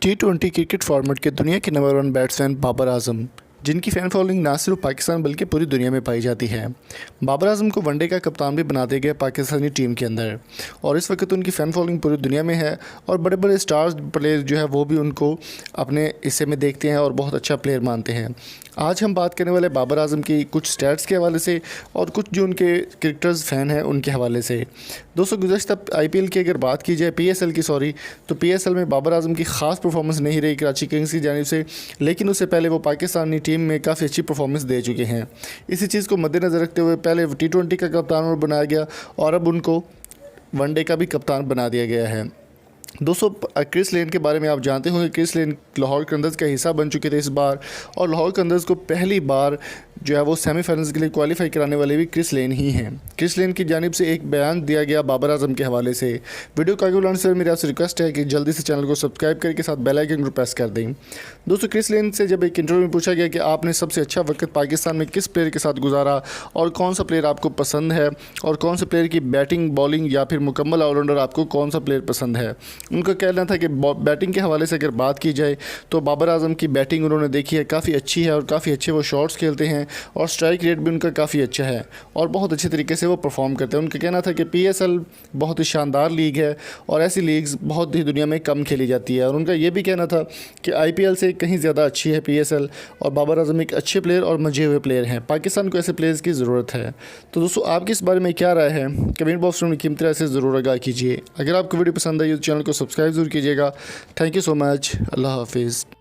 टी20 cricket format के दुनिया के नंबर 1 बैट्समैन बाबर आजम, जिनकी फ़ैन फॉलोइंग ना सिर्फ पाकिस्तान बल्कि पूरी दुनिया में पाई जाती है। बाबर आजम को वनडे का कप्तान भी बना दिया गया पाकिस्तानी टीम के अंदर और इस वक्त उनकी फ़ैन फॉलोइंग पूरी दुनिया में है और बड़े बड़े स्टार्स प्लेयर जो है वो भी उनको अपने हिस्से में देखते हैं और बहुत अच्छा प्लेयर मानते हैं। आज हम बात करने वाले बाबर आजम की कुछ स्टैट्स के हवाले से और कुछ जो उनके क्रिकेटर्स फ़ैन हैं उनके हवाले से। दोस्तों, गुज़श्ता IPL की अगर बात की जाए PSL की तो PSL में बाबर आजम की ख़ास परफॉर्मेंस नहीं रही कराची किंग्स की जानिब से, लेकिन उससे पहले वो पाकिस्तानी टीम में काफ़ी अच्छी परफॉर्मेंस दे चुके हैं। इसी चीज़ को मद्देनज़र रखते हुए पहले T20 का कप्तान बनाया गया और अब उनको वनडे का भी कप्तान बना दिया गया है। दोस्तों, क्रिस लेन के बारे में आप जानते होंगे। क्रिस लेन लाहौर कलंदर्स का हिस्सा बन चुके थे इस बार और लाहौर कलंदर्स को पहली बार जो है वो सेमीफाइनल्स के लिए क्वालिफाई कराने वाले भी क्रिस लेन ही हैं। क्रिस लेन की जानिब से एक बयान दिया गया बाबर आजम के हवाले से। वीडियो को आगे बढ़ाने से मेरी आपसे रिक्वेस्ट है कि जल्दी से चैनल को सब्सक्राइब करके साथ बेल आइकन को प्रेस कर दें। दोस्तों, क्रिस लेन से जब एक इंटरव्यू में पूछा गया कि आपने सबसे अच्छा वक्त पाकिस्तान में किस प्लेयर के साथ गुजारा और कौन सा प्लेयर आपको पसंद है और कौन सा प्लेयर की बैटिंग, बॉलिंग या फिर मुकम्मल ऑलराउंडर आपको कौन सा प्लेयर पसंद है, उनका कहना था कि बैटिंग के हवाले से अगर बात की जाए तो बाबर आजम की बैटिंग उन्होंने देखी है, काफ़ी अच्छी है और काफ़ी अच्छे वो शॉट्स खेलते हैं और स्ट्राइक रेट भी उनका काफ़ी अच्छा है और बहुत अच्छे तरीके से वो परफॉर्म करते हैं। उनका कहना था कि PSL बहुत ही शानदार लीग है और ऐसी लीग्स बहुत ही दुनिया में कम खेली जाती है और उनका ये भी कहना था कि IPL से कहीं ज़्यादा अच्छी है PSL और बाबर आजम एक अच्छे प्लेयर और मजे हुए प्लेयर हैं। पाकिस्तान को ऐसे प्लेयर्स की ज़रूरत है। तो दोस्तों, आपकी इस बारे में क्या राय है, कमेंट बॉक्स में कीमती राय से ज़रूर आगाह कीजिए। अगर आपको वीडियो पसंद आई तो चैनल को सब्सक्राइब ज़रूर कीजिएगा। Thank you so much. अल्लाह हाफिज़।